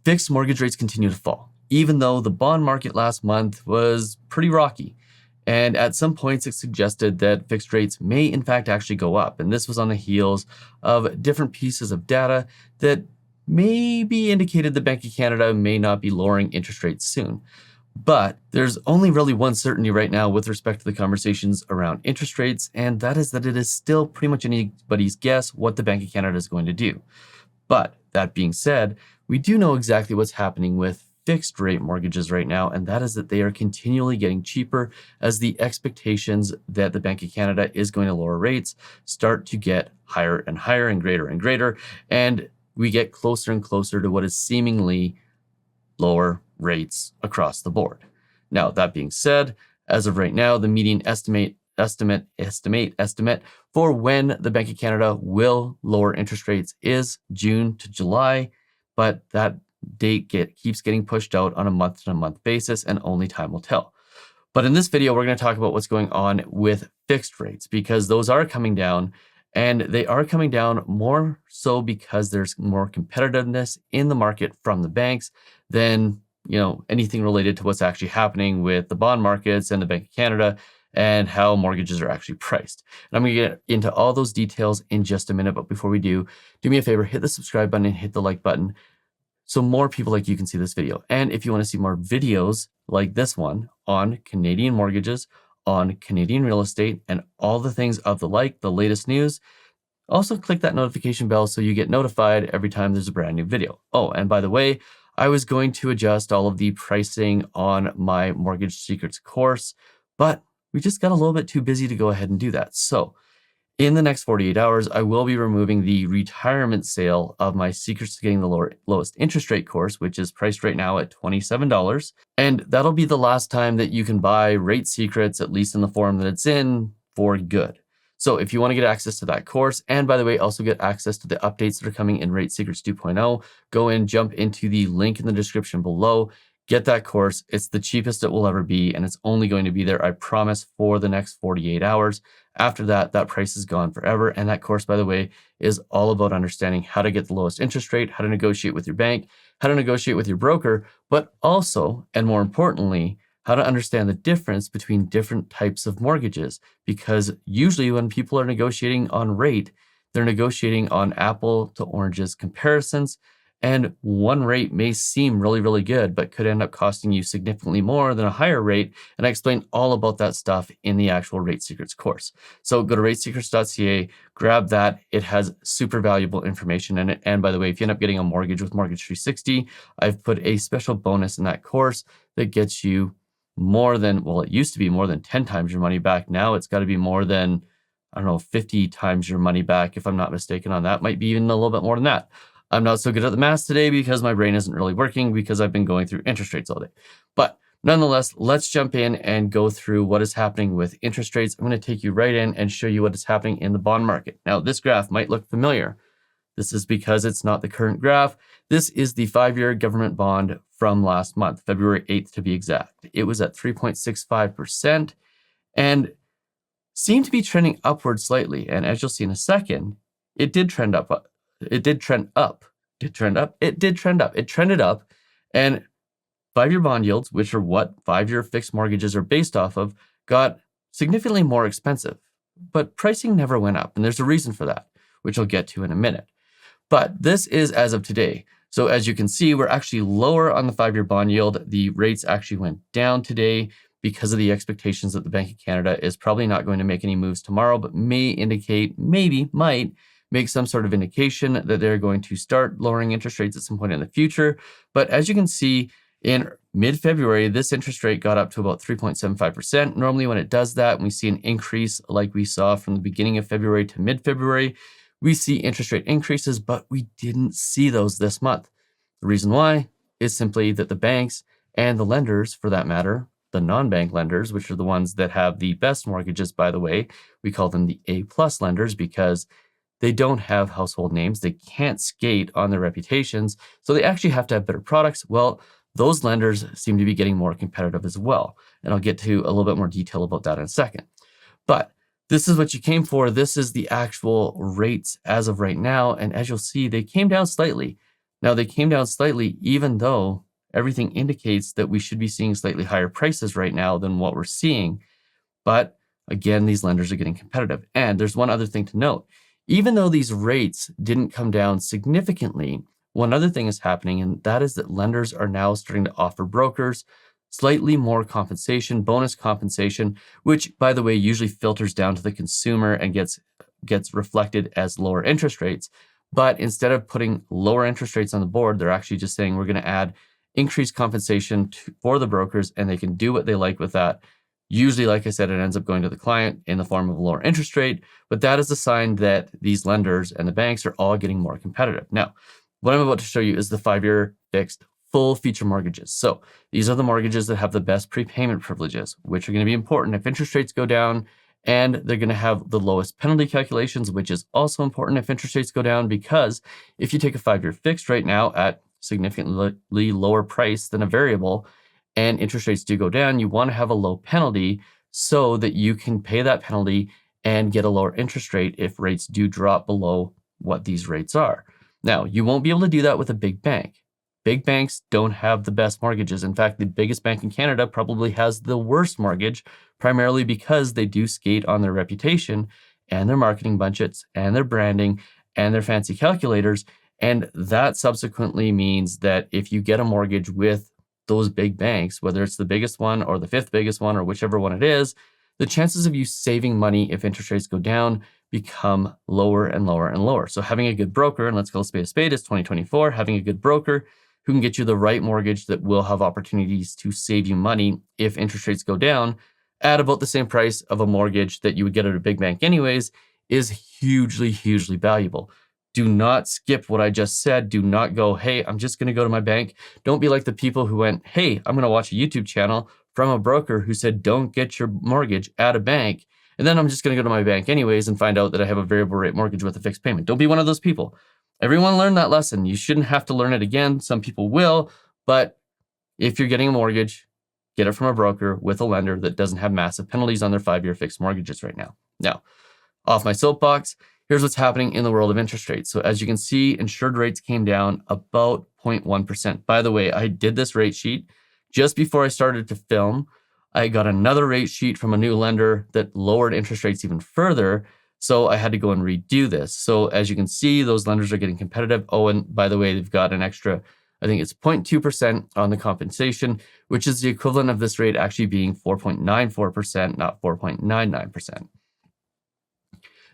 fixed mortgage rates continue to fall, even though the bond market last month was pretty rocky. And at some points, it suggested that fixed rates may in fact actually go up. And this was on the heels of different pieces of data that maybe indicated the Bank of Canada may not be lowering interest rates soon. But there's only really one certainty right now with respect to the conversations around interest rates, and that is that it is still pretty much anybody's guess what the Bank of Canada is going to do. But that being said, we do know exactly what's happening with fixed rate mortgages right now, and that is that they are continually getting cheaper as the expectations that the Bank of Canada is going to lower rates start to get higher and higher and greater, and we get closer and closer to what is seemingly lower rates across the board. Now, that being said, as of right now, the median estimate for when the Bank of Canada will lower interest rates is June to July, but that date keeps getting pushed out on a month-to-month basis, and only time will tell. But in this video, we're going to talk about what's going on with fixed rates, because those are coming down, and they are coming down more so because there's more competitiveness in the market from the banks than anything related to what's actually happening with the bond markets and the Bank of Canada and how mortgages are actually priced. And I'm going to get into all those details in just a minute, but before we do me a favor, hit the subscribe button and hit the like button so more people like you can see this video. And if you want to see more videos like this one on Canadian mortgages, on Canadian real estate, and all the things of the latest news, also click that notification bell so you get notified every time there's a brand new video. Oh, and by the way, I was going to adjust all of the pricing on my Mortgage Secrets course, but we just got a little bit too busy to go ahead and do that. So in the next 48 hours, I will be removing the retirement sale of my Secrets to Getting the Lowest Interest Rate course, which is priced right now at $27. And that'll be the last time that you can buy Rate Secrets, at least in the form that it's in, for good. So if you want to get access to that course, and by the way, also get access to the updates that are coming in Rate Secrets 2.0, jump into the link in the description below, get that course. It's the cheapest it will ever be, and it's only going to be there, I promise, for the next 48 hours. After that, that price is gone forever. And that course, by the way, is all about understanding how to get the lowest interest rate, how to negotiate with your bank, how to negotiate with your broker, but also, and more importantly, how to understand the difference between different types of mortgages. Because usually when people are negotiating on rate, they're negotiating on apple to oranges comparisons. And one rate may seem really, really good, but could end up costing you significantly more than a higher rate. And I explain all about that stuff in the actual Rate Secrets course. So go to ratesecrets.ca, grab that. It has super valuable information in it. And by the way, if you end up getting a mortgage with Mortgage 360, I've put a special bonus in that course that gets you more than, well, it used to be more than 10 times your money back. Now it's got to be more than, 50 times your money back, if I'm not mistaken on that. Might be even a little bit more than that. I'm not so good at the math today because my brain isn't really working because I've been going through interest rates all day. But nonetheless, let's jump in and go through what is happening with interest rates. I'm going to take you right in and show you what is happening in the bond market. Now, this graph might look familiar. This is because it's not the current graph. This is the 5-year government bond from last month, February 8th to be exact. It was at 3.65% and seemed to be trending upward slightly. And as you'll see in a second, it did trend up. It trended up. And 5-year bond yields, which are what 5-year fixed mortgages are based off of, got significantly more expensive. But pricing never went up. And there's a reason for that, which I'll get to in a minute. But this is as of today. So as you can see, we're actually lower on the 5-year bond yield. The rates actually went down today because of the expectations that the Bank of Canada is probably not going to make any moves tomorrow, but might make some sort of indication that they're going to start lowering interest rates at some point in the future. But as you can see, in mid-February, this interest rate got up to about 3.75%. Normally when it does that, and we see an increase like we saw from the beginning of February to mid-February, we see interest rate increases, but we didn't see those this month. The reason why is simply that the banks and the lenders, for that matter, the non-bank lenders, which are the ones that have the best mortgages, by the way, we call them the A+ lenders because they don't have household names. They can't skate on their reputations. So they actually have to have better products. Well, those lenders seem to be getting more competitive as well. And I'll get to a little bit more detail about that in a second. But this is what you came for. This is the actual rates as of right now. And as you'll see, they came down slightly. Now, they came down slightly, even though everything indicates that we should be seeing slightly higher prices right now than what we're seeing. But again, these lenders are getting competitive. And there's one other thing to note. Even though these rates didn't come down significantly, one other thing is happening, and that is that lenders are now starting to offer brokers slightly more compensation, bonus compensation, which, by the way, usually filters down to the consumer and gets reflected as lower interest rates. But instead of putting lower interest rates on the board, they're actually just saying we're going to add increased compensation for the brokers, and they can do what they like with that. Usually, like I said, it ends up going to the client in the form of a lower interest rate, but that is a sign that these lenders and the banks are all getting more competitive. Now, what I'm about to show you is the 5-year fixed full feature mortgages. So these are the mortgages that have the best prepayment privileges, which are going to be important if interest rates go down, and they're going to have the lowest penalty calculations, which is also important if interest rates go down, because if you take a 5-year fixed right now at significantly lower price than a variable, and interest rates do go down, you want to have a low penalty so that you can pay that penalty and get a lower interest rate if rates do drop below what these rates are. Now, you won't be able to do that with a big bank. Big banks don't have the best mortgages. In fact, the biggest bank in Canada probably has the worst mortgage, primarily because they do skate on their reputation and their marketing budgets and their branding and their fancy calculators. And that subsequently means that if you get a mortgage with those big banks, whether it's the biggest one or the 5th biggest one or whichever one it is, the chances of you saving money if interest rates go down become lower and lower and lower. So having a good broker, and let's call a spade, it's 2024, having a good broker who can get you the right mortgage that will have opportunities to save you money if interest rates go down at about the same price of a mortgage that you would get at a big bank anyways, is hugely, hugely valuable. Do not skip what I just said. Do not go, hey, I'm just going to go to my bank. Don't be like the people who went, hey, I'm going to watch a YouTube channel from a broker who said, don't get your mortgage at a bank. And then I'm just going to go to my bank anyways and find out that I have a variable rate mortgage with a fixed payment. Don't be one of those people. Everyone learned that lesson. You shouldn't have to learn it again. Some people will, but if you're getting a mortgage, get it from a broker with a lender that doesn't have massive penalties on their 5-year fixed mortgages right now. Now, off my soapbox, here's what's happening in the world of interest rates. So as you can see, insured rates came down about 0.1%. By the way, I did this rate sheet just before I started to film. I got another rate sheet from a new lender that lowered interest rates even further. So I had to go and redo this. So as you can see, those lenders are getting competitive. Oh, and by the way, they've got an extra, I think it's 0.2% on the compensation, which is the equivalent of this rate actually being 4.94%, not 4.99%.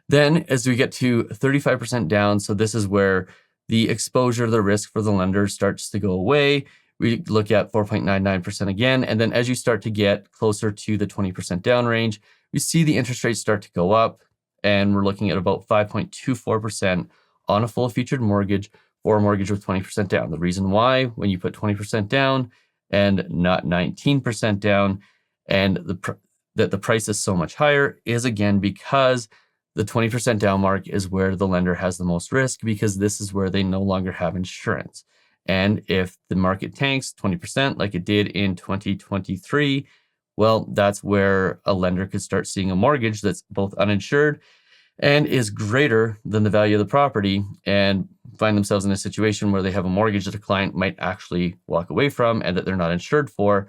Then as we get to 35% down, so this is where the exposure, the risk for the lender starts to go away. We look at 4.99% again. And then as you start to get closer to the 20% down range, we see the interest rates start to go up. And we're looking at about 5.24% on a full featured mortgage for a mortgage with 20% down. The reason why, when you put 20% down and not 19% down, and that the price is so much higher is again because the 20% down mark is where the lender has the most risk, because this is where they no longer have insurance. And if the market tanks 20% like it did in 2023, well, that's where a lender could start seeing a mortgage that's both uninsured and is greater than the value of the property, and find themselves in a situation where they have a mortgage that a client might actually walk away from and that they're not insured for,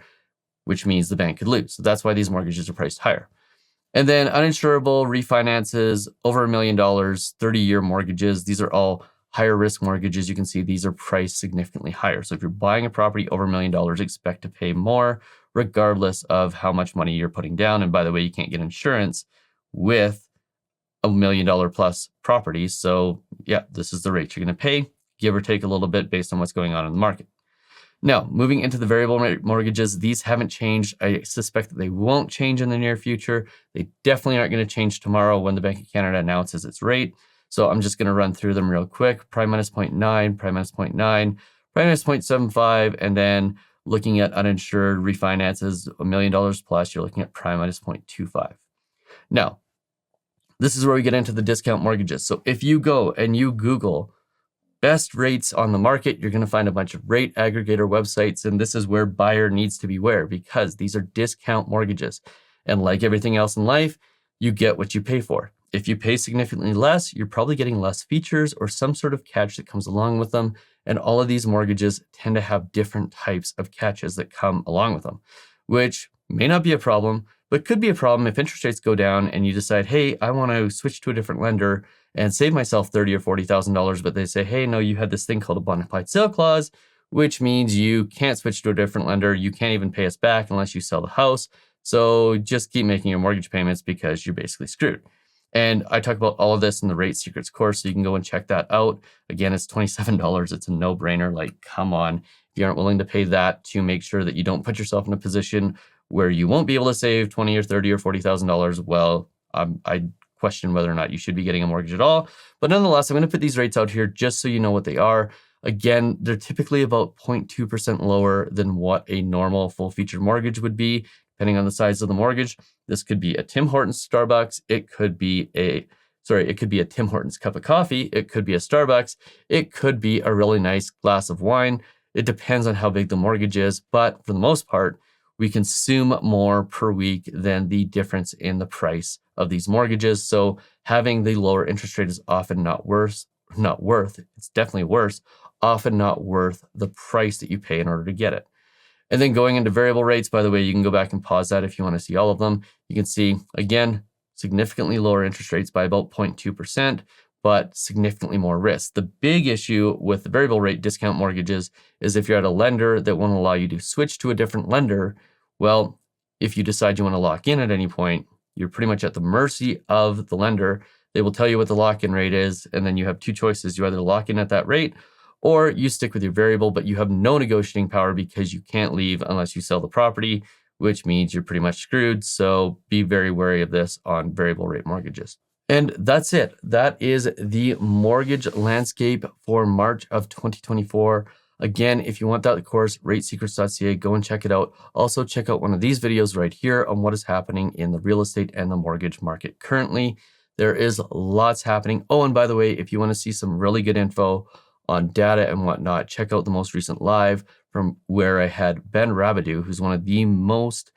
which means the bank could lose. So that's why these mortgages are priced higher. And then uninsurable refinances over $1 million, 30-year mortgages. These are all higher risk mortgages. You can see these are priced significantly higher. So if you're buying a property over $1 million, expect to pay more regardless of how much money you're putting down. And by the way, you can't get insurance with $1 million plus property. So yeah, this is the rate you're going to pay, give or take a little bit based on what's going on in the market. Now, moving into the variable rate mortgages, these haven't changed. I suspect that they won't change in the near future. They definitely aren't going to change tomorrow when the Bank of Canada announces its rate. So I'm just going to run through them real quick. Prime minus 0.9, prime minus 0.9, prime minus 0.75, and then looking at uninsured refinances, $1 million plus, you're looking at prime minus 0.25. Now, this is where we get into the discount mortgages. So if you go and you Google best rates on the market, you're going to find a bunch of rate aggregator websites. And this is where buyer needs to beware, because these are discount mortgages. And like everything else in life, you get what you pay for. If you pay significantly less, you're probably getting less features or some sort of catch that comes along with them. And all of these mortgages tend to have different types of catches that come along with them, which may not be a problem, but could be a problem if interest rates go down and you decide, hey, I want to switch to a different lender and save myself $30,000 or $40,000, but they say, hey, no, you had this thing called a bona fide sale clause, which means you can't switch to a different lender. You can't even pay us back unless you sell the house. So just keep making your mortgage payments because you're basically screwed. And I talk about all of this in the Rate Secrets course, so you can go and check that out. Again, it's $27. It's a no-brainer. Like, come on. If you aren't willing to pay that to make sure that you don't put yourself in a position where you won't be able to save $20,000 or $30,000 or $40,000, well, I question whether or not you should be getting a mortgage at all. But nonetheless, I'm going to put these rates out here just so you know what they are. Again, they're typically about 0.2% lower than what a normal full-featured mortgage would be, depending on the size of the mortgage. This could be a Tim Hortons Starbucks. It could be a Tim Hortons cup of coffee. It could be a Starbucks. It could be a really nice glass of wine. It depends on how big the mortgage is, but for the most part, we consume more per week than the difference in the price of these mortgages. So having the lower interest rate is often it's definitely worse, often not worth the price that you pay in order to get it. And then going into variable rates, by the way, you can go back and pause that if you want to see all of them. You can see, again, significantly lower interest rates by about 0.2%, but significantly more risk. The big issue with the variable rate discount mortgages is if you're at a lender that won't allow you to switch to a different lender, well, if you decide you want to lock in at any point, you're pretty much at the mercy of the lender. They will tell you what the lock-in rate is, and then you have two choices. You either lock in at that rate, or you stick with your variable, but you have no negotiating power because you can't leave unless you sell the property, which means you're pretty much screwed. So be very wary of this on variable rate mortgages. And that's it. That is the mortgage landscape for March of 2024. Again, if you want that course, ratesecrets.ca, go and check it out. Also, check out one of these videos right here on what is happening in the real estate and the mortgage market currently. There is lots happening. Oh, and by the way, if you want to see some really good info on data and whatnot, check out the most recent live from where I had Ben Rabideau, who's one of the most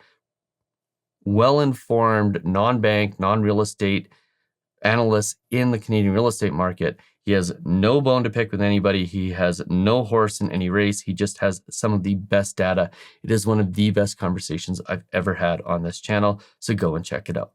well-informed non-bank, non-real estate analysts in the Canadian real estate market. He has no bone to pick with anybody. He has no horse in any race. He just has some of the best data. It is one of the best conversations I've ever had on this channel, so go and check it out.